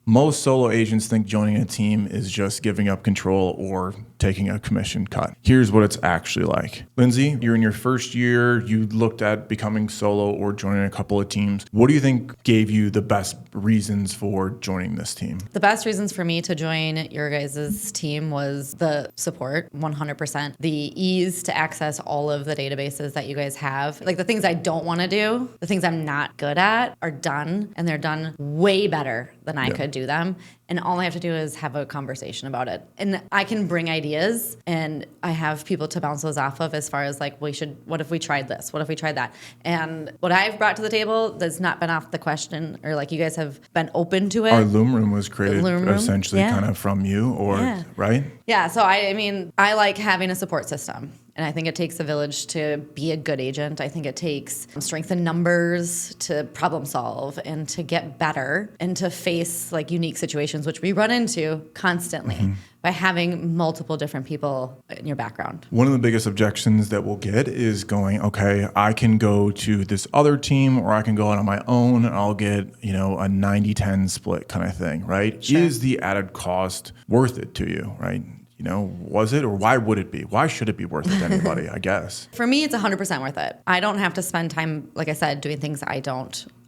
Most solo agents think joining a team is just giving up control or taking a commission cut. Here's what it's actually like. Lindsay, you're in your first year. You looked at becoming solo or joining a couple of teams. What do you think gave you the best reasons for joining this team? The best reasons for me to join your guys' team was the support, 100%. The ease to access all of the databases that you guys have. Like the things I don't want to do, the things I'm not good at are done, and they're done way better than I could do them. And all I have to do is have a conversation about it. And I can bring ideas, and I have people to bounce those off of as far as like, what if we tried this? What if we tried that? And what I've brought to the table that's not been off the question, or like you guys have been open to it. Our Loom Room was created essentially kind of from you, right? Yeah, so I mean, I like having a support system. And I think it takes a village to be a good agent. I think it takes strength in numbers to problem solve and to get better and to face like unique situations, which we run into constantly by having multiple different people in your background. One of the biggest objections that we'll get is going, okay, I can go to this other team or I can go out on my own and I'll get, a 90-10 split kind of thing, right? Sure. Is the added cost worth it to you, right? Was it, or why would it be? Why should it be worth it to anybody, I guess? For me, it's 100% worth it. I don't have to spend time, like I said, doing things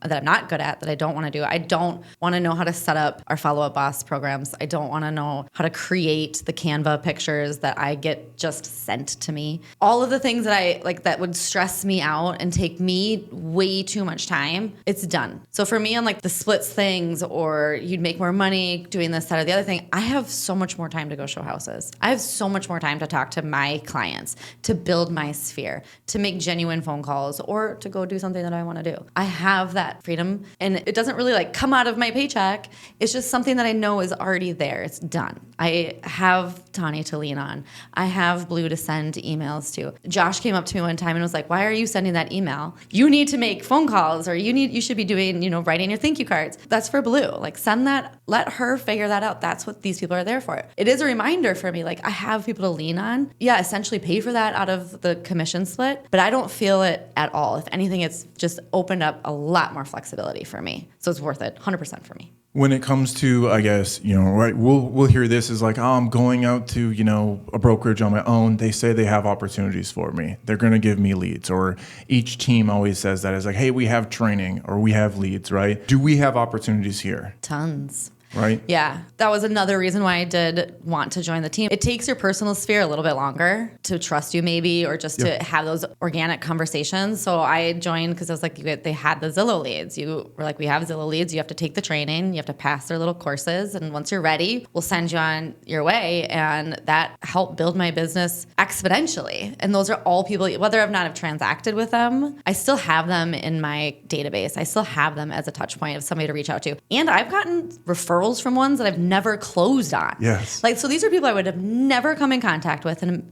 that I'm not good at, that I don't want to do. I don't want to know how to set up our follow-up boss programs. I don't want to know how to create the Canva pictures that I get just sent to me. All of the things that I like that would stress me out and take me way too much time, it's done. So for me on like the splits things, or you'd make more money doing this, that, or the other thing, I have so much more time to go show houses. I have so much more time to talk to my clients, to build my sphere, to make genuine phone calls, or to go do something that I want to do. I have that freedom, and it doesn't really like come out of my paycheck. It's just something that I know is already there. It's done. I have Tanya to lean on. I have Blue to send emails to. Josh came up to me one time and was like, "Why are you sending that email? You need to make phone calls, or you should be doing, writing your thank you cards." That's for Blue. Like, send that, let her figure that out. That's what these people are there for. It is a reminder for me, like I have people to lean on. Yeah, essentially pay for that out of the commission split, but I don't feel it at all. If anything, it's just opened up a lot more flexibility for me. So it's worth it, 100% for me. When it comes to, I guess, right, we'll hear this as like, oh, I'm going out to, a brokerage on my own. They say they have opportunities for me. They're going to give me leads. Or each team always says that. It's like, hey, we have training or we have leads, right? Do we have opportunities here? Tons. Right? Yeah. That was another reason why I did want to join the team. It takes your personal sphere a little bit longer to trust you maybe, or just to have those organic conversations. So I joined because I was like, they had the Zillow leads. You were like, we have Zillow leads. You have to take the training. You have to pass their little courses. And once you're ready, we'll send you on your way. And that helped build my business exponentially. And those are all people, whether I've not have transacted with them, I still have them in my database. I still have them as a touch point of somebody to reach out to. And I've gotten referrals from ones that I've never closed on. Yes. Like, so these are people I would have never come in contact with, and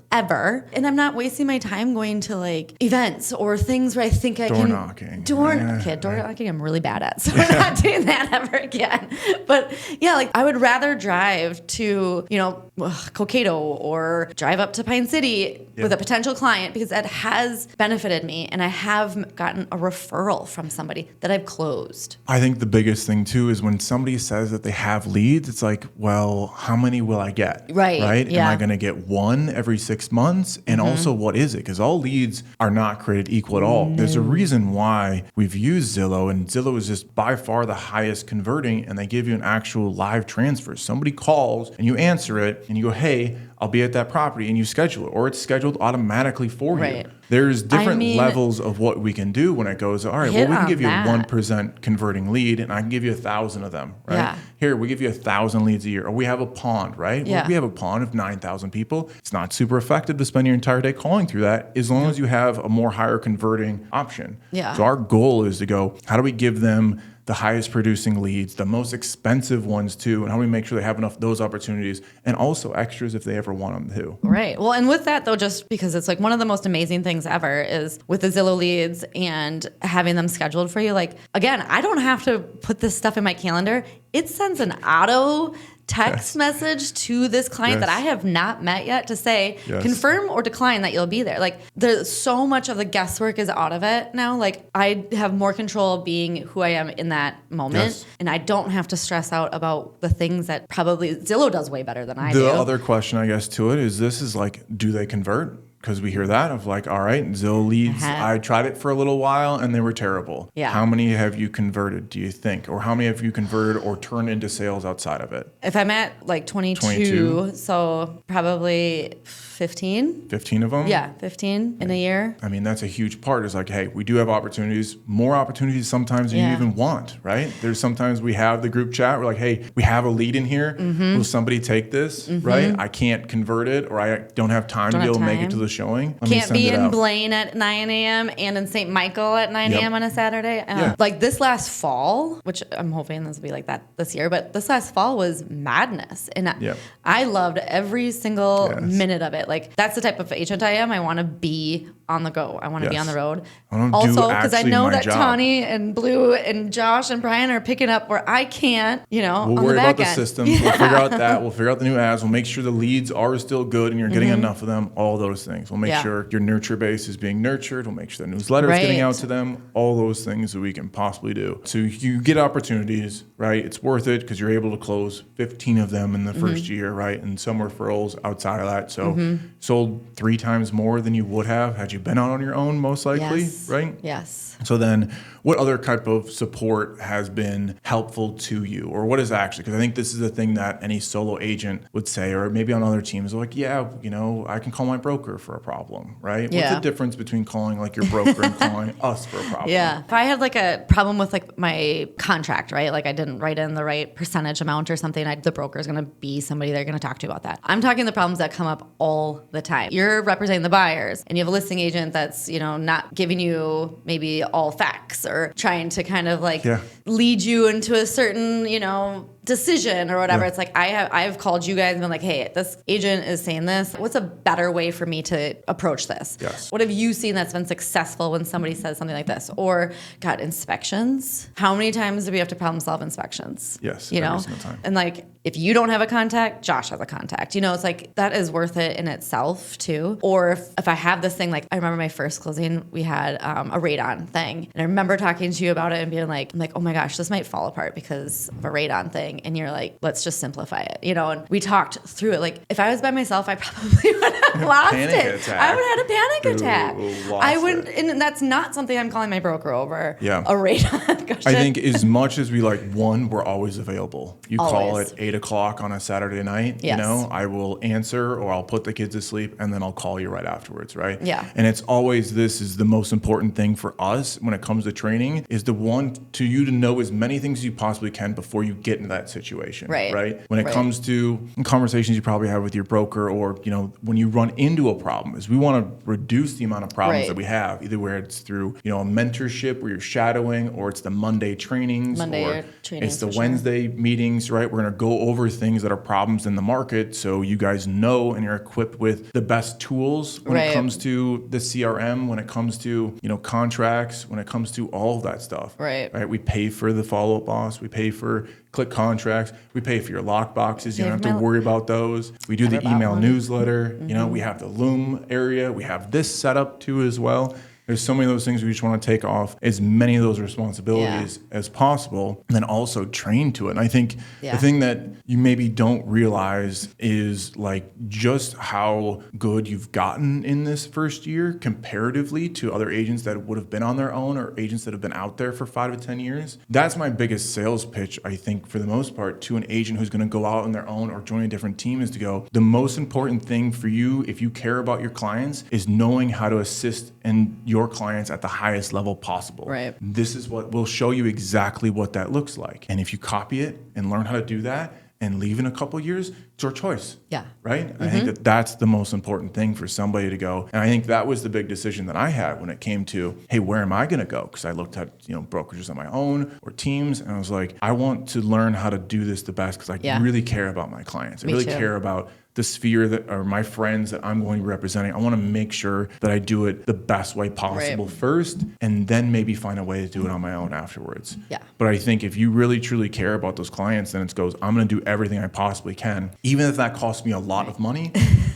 ever. And I'm not wasting my time going to like events or things where I think I can door knocking I'm really bad at. So we're not doing that ever again. But yeah, like I would rather drive to, Cokato or drive up to Pine City with a potential client, because that has benefited me and I have gotten a referral from somebody that I've closed. I think the biggest thing too is when somebody says that they have leads, it's like, well, how many will I get? Right? Yeah. Am I going to get one every 6 months? And also, what is it? Because all leads are not created equal at all. There's a reason why we've used Zillow, and Zillow is just by far the highest converting, and they give you an actual live transfer. Somebody calls and you answer it and you go, hey, I'll be at that property, and you schedule it, or it's scheduled automatically for you. There's different levels of what we can do when it goes, all right, well, we can give you a 1% converting lead, and I can give you 1,000 of them, right? Yeah. Here, we give you 1,000 leads a year. Or we have a pond, right? Yeah. Well, we have a pond of 9,000 people. It's not super effective to spend your entire day calling through that, as long as you have a more higher converting option. Yeah. So our goal is to go, how do we give them the highest producing leads, the most expensive ones too, and how do we make sure they have enough of those opportunities, and also extras if they ever want them too. Right. Well, and with that though, just because it's like one of the most amazing things ever is with the Zillow leads and having them scheduled for you. Like, again, I don't have to put this stuff in my calendar. it sends an auto text message to this client that I have not met yet to say, confirm or decline that you'll be there. Like, there's so much of the guesswork is out of it now. Like, I have more control being who I am in that moment. And I don't have to stress out about the things that probably Zillow does way better than I do. The other question, I guess, to it is like, do they convert? Because we hear that of like, all right, Zillow leads, I tried it for a little while and they were terrible. Yeah. How many have you converted, do you think? Or how many have you converted or turned into sales outside of it? If I'm at like 22, so probably 15. 15 of them? Yeah, 15 in a year. I mean, that's a huge part. Is like, hey, we do have opportunities, more opportunities sometimes than you even want, right? There's sometimes we have the group chat. We're like, hey, we have a lead in here. Will somebody take this, right? I can't convert it, or I don't have time to be able to make it to the showing. Can't be in Blaine at 9 a.m. and in St. Michael at 9 a.m. on a Saturday. Like this last fall, which I'm hoping this will be like that this year, but this last fall was madness. And I loved every single minute of it. Like, that's the type of agent I am. I want to be on the go. I want to be on the road. Also, because I know that Tawny and Blue and Josh and Brian are picking up where I can't, we'll on worry the back about the end. systems. We'll figure out that. We'll figure out the new ads. We'll make sure the leads are still good and you're getting enough of them. All those things. We'll make sure your nurture base is being nurtured. We'll make sure the newsletter is getting out to them. All those things that we can possibly do. So you get opportunities, right? It's worth it because you're able to close 15 of them in the first year, right? And some referrals outside of that. So sold 3 times more than you would have had you been out on your own, most likely, right? Yes. So then what other type of support has been helpful to you, or what is actually, because I think this is the thing that any solo agent would say, or maybe on other teams, like, I can call my broker for a problem, right? What's the difference between calling like your broker and calling us for a problem? Yeah. If I had like a problem with like my contract, right? Like I didn't write in the right percentage amount or something, the broker is going to be somebody they're going to talk to about that. I'm talking the problems that come up all the time. You're representing the buyers and you have a listing agent that's, not giving you maybe all facts or trying to kind of like lead you into a certain, decision or whatever. It's like I've called you guys and been like, hey, this agent is saying this. What's a better way for me to approach this? Yes. What have you seen that's been successful when somebody says something like this? Or inspections. How many times do we have to problem solve inspections? Yes. Every single time. And like if you don't have a contact, Josh has a contact. It's like that is worth it in itself too. Or if I have this thing, like I remember my first closing, we had a radon thing. And I remember talking to you about it and being like, oh my gosh, this might fall apart because of a radon thing. And you're like, let's just simplify it, and we talked through it. Like if I was by myself, I probably would have lost it. I would have had a panic attack. I would, and that's not something I'm calling my broker over. Yeah. A radon. I think as much as we we're always available. You call at 8 o'clock on a Saturday night, I will answer or I'll put the kids to sleep and then I'll call you right afterwards, right? Yeah. And it's always, this is the most important thing for us when it comes to training, is the one to you to know as many things as you possibly can before you get into that situation, right? When it comes to conversations you probably have with your broker or, when you run into a problem, is we want to reduce the amount of problems that we have, either where it's through, a mentorship where you're shadowing, or it's the Monday trainings, or it's the Wednesday meetings, right? We're going to go over things that are problems in the market so you guys know and you're equipped with the best tools when it comes to the CRM, when it comes to, contracts, when it comes to all of that stuff. Right? We pay for the follow-up boss. We pay for click contracts. We pay for your lock boxes. You don't have to worry about those. We do the email newsletter. We have the Loom area. We have this set up too as well. There's so many of those things we just want to take off as many of those responsibilities as possible, and then also train to it. And I think the thing that you maybe don't realize is like just how good you've gotten in this first year comparatively to other agents that would have been on their own or agents that have been out there for 5 to 10 years. That's my biggest sales pitch, I think, for the most part, to an agent who's going to go out on their own or join a different team, is to go, the most important thing for you, if you care about your clients, is knowing how to assist in your clients at the highest level possible. Right. This is what will show you exactly what that looks like. And if you copy it and learn how to do that and leave in a couple of years, it's your choice. Yeah. Right? I think that that's the most important thing for somebody to go. And I think that was the big decision that I had when it came to, hey, where am I going to go? Because I looked at, brokerages on my own or teams, and I was like, I want to learn how to do this the best because I really care about my clients. I really care about the sphere that are my friends that I'm going to be representing, I want to make sure that I do it the best way possible first, and then maybe find a way to do it on my own afterwards. Yeah. But I think if you really truly care about those clients, then it goes, I'm going to do everything I possibly can, even if that costs me a lot of money,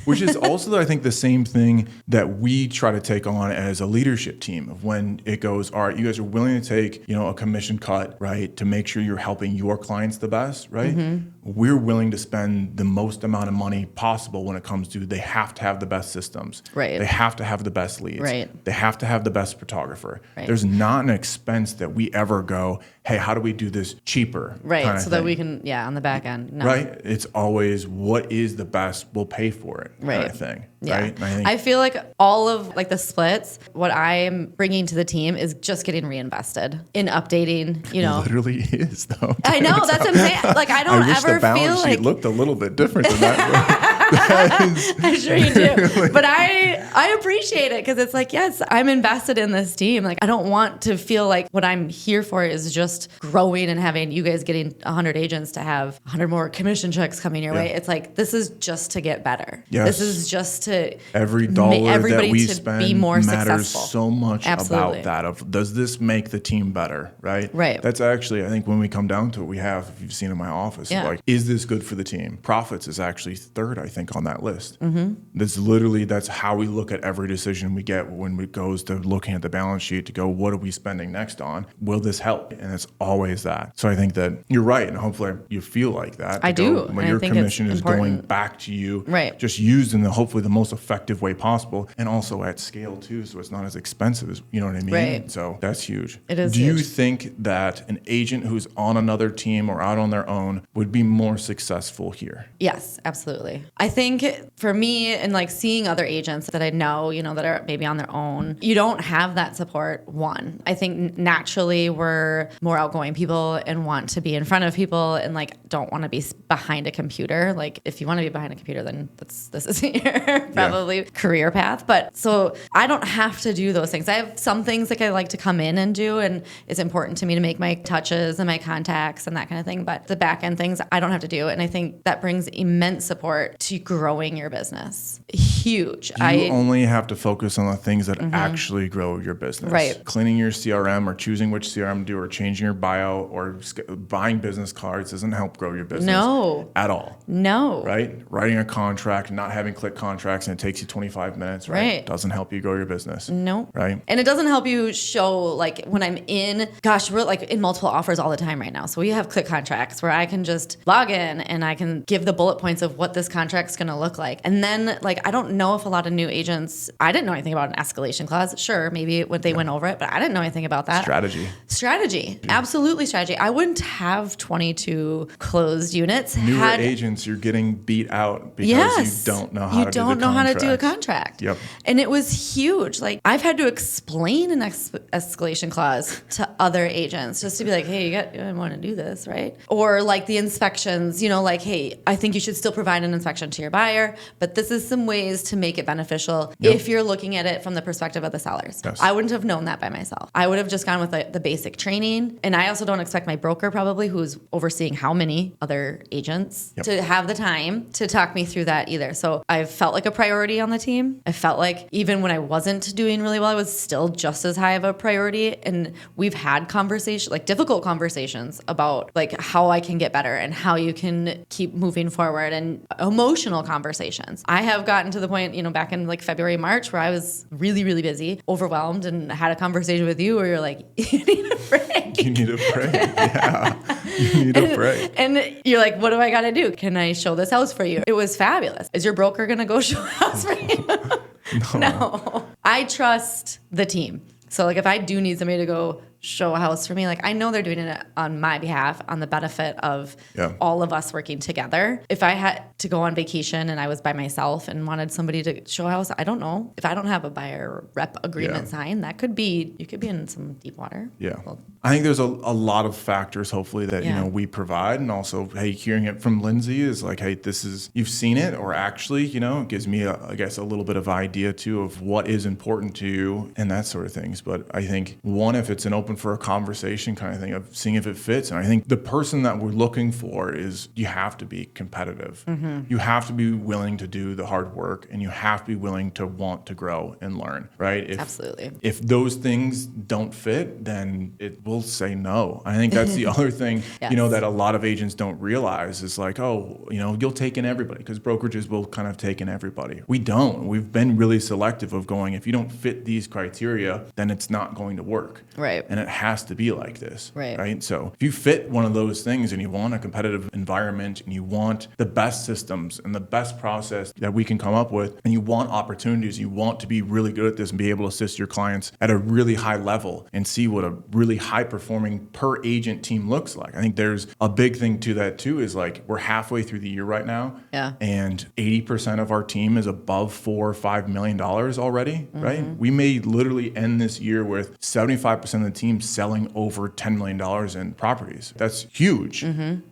which is also, I think, the same thing that we try to take on as a leadership team of when it goes, all right, you guys are willing to take, a commission cut, right, to make sure you're helping your clients the best, right? We're willing to spend the most amount of money possible when it comes to they have to have the best systems. Right. They have to have the best leads. Right. They have to have the best photographer. Right. There's not an expense that we ever go, hey, how do we do this cheaper? Right. So that we can, on the back end. No. Right. It's always what is the best, we'll pay for it kind of thing. Yeah. Right. And I feel like all of the splits, what I am bringing to the team is just getting reinvested in updating, It literally is though. I know, that's what I'm saying. I don't wish ever the balance feel sheet like looked a little bit different than that. I'm sure you do. But I appreciate it because it's yes, I'm invested in this team. I don't want to feel like what I'm here for is just growing and having you guys getting 100 agents to have 100 more commission checks coming your way. It's this is just to get better. Yes. This is just to every dollar that we spend be more matters successful. So much Absolutely. about that of does this make the team better, right? Right. That's actually, I think when we come down to it, we have, if you've seen in my office, is this good for the team? Profits is actually third, I think, on that list. That's how we look at every decision we get when it goes to looking at the balance sheet to go, what are we spending next on? Will this help? And it's always that. So I think that you're right. And hopefully you feel like that. I do. When your commission is going back to you, just used in hopefully the most effective way possible, and also at scale too, so it's not as expensive as, you know what I mean? Right. So that's huge. It is Do you huge. think that an agent who's on another team or out on their own would be more successful here? Yes, absolutely. I think for me and seeing other agents that I know, that are maybe on their own, you don't have that support. One, I think naturally we're more outgoing people and want to be in front of people and don't want to be behind a computer. If you want to be behind a computer, then this is your probably career path. But so I don't have to do those things. I have some things I like to come in and do, and it's important to me to make my touches and my contacts and that kind of thing. But the back end things I don't have to do. And I think that brings immense support to growing your business. Huge. You only have to focus on the things that actually grow your business. Right. Cleaning your CRM or choosing which CRM to do or changing your bio or buying business cards doesn't help grow your business. No. At all. No. Right? Writing a contract, not having click contracts, and it takes you 25 minutes, right? Doesn't help you grow your business. No. Right? And it doesn't help you show, when I'm in, we're in multiple offers all the time right now. So we have click contracts where I can just log in and I can give the bullet points of what this contract's going to look like. And then, I don't know if a lot of new agents, I didn't know anything about an escalation clause. Sure, maybe when they went over it, but I didn't know anything about that. Strategy. Absolutely strategy. I wouldn't have 22 closed units. Newer agents, you're getting beat out because you don't know how to do the contract. You don't know how to do a contract. Yep. And it was huge. I've had to explain an escalation clause to other agents just to be hey, you want to do this, right? Or the inspections, hey, I think you should still provide an inspection to your buyer, but this is some ways to make it beneficial if you're looking at it from the perspective of the sellers. Yes. I wouldn't have known that by myself. I would have just gone with the basic training. And I also don't expect my broker probably, who's overseeing how many other agents, to have the time to talk me through that either. So I felt like a priority on the team. I felt like even when I wasn't doing really well, I was still just as high of a priority. And we've had conversations, difficult conversations about how I can get better and how you can keep moving forward, and emotional conversations. I have gotten to the point, back in February, March, where I was really, really busy, overwhelmed, and had a conversation with you where you're you need a break. You need a break. Yeah. You need a break. And you're what do I got to do? Can I show this house for you? It was fabulous. Is your broker going to go show a house for you? No. I trust the team. So if I do need somebody to go show a house for me, I know they're doing it on my behalf, on the benefit of all of us working together. If I had to go on vacation and I was by myself and wanted somebody to show a house, I don't know. If I don't have a buyer rep agreement signed, you could be in some deep water. Yeah. I think there's a lot of factors, hopefully, that, we provide. And also, hey, hearing it from Lindsay is hey, this is, you've seen it, or actually, it gives me, I guess, a little bit of idea too of what is important to you and that sort of things. But I think, one, if it's an open open for a conversation kind of thing of seeing if it fits. And I think the person that we're looking for is you have to be competitive. You have to be willing to do the hard work, and you have to be willing to want to grow and learn, right? Absolutely. If those things don't fit, then it will say no. I think that's the other thing, Yes. that a lot of agents don't realize is like, oh, you'll take in everybody, because brokerages will kind of take in everybody. We don't. We've been really selective of going, if you don't fit these criteria, then it's not going to work. Right. And it has to be like this. Right. So if you fit one of those things and you want a competitive environment and you want the best systems and the best process that we can come up with, and you want opportunities, you want to be really good at this and be able to assist your clients at a really high level and see what a really high performing per agent team looks like. I think there's a big thing to that too, is like we're halfway through the year right now. Yeah. And 80% of our team is above $4 or $5 million already, right? We may literally end this year with 75% of the team selling over $10 million in properties. That's huge.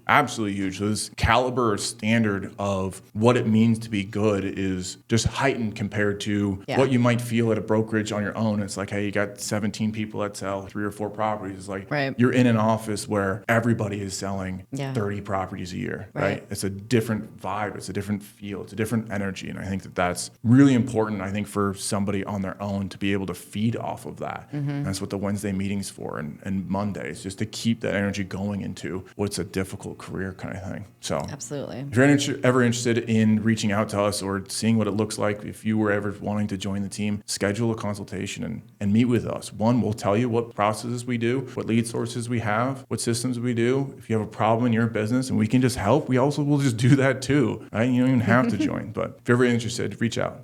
Absolutely huge. So this caliber or standard of what it means to be good is just heightened compared to what you might feel at a brokerage on your own. It's like, hey, you got 17 people that sell 3 or 4 properties. It's like you're in an office where everybody is selling 30 properties a year, right? It's a different vibe. It's a different feel. It's a different energy. And I think that that's really important, I think, for somebody on their own to be able to feed off of that. And that's what the Wednesday meeting's for, and Mondays, just to keep that energy going into what's a difficult career kind of thing. So absolutely. If you're ever interested in reaching out to us or seeing what it looks like, if you were ever wanting to join the team, schedule a consultation and meet with us. One, we'll tell you what processes we do, what lead sources we have, what systems we do. If you have a problem in your business and we can just help, we also will just do that too. Right? You don't even have to join. But if you're ever interested, reach out.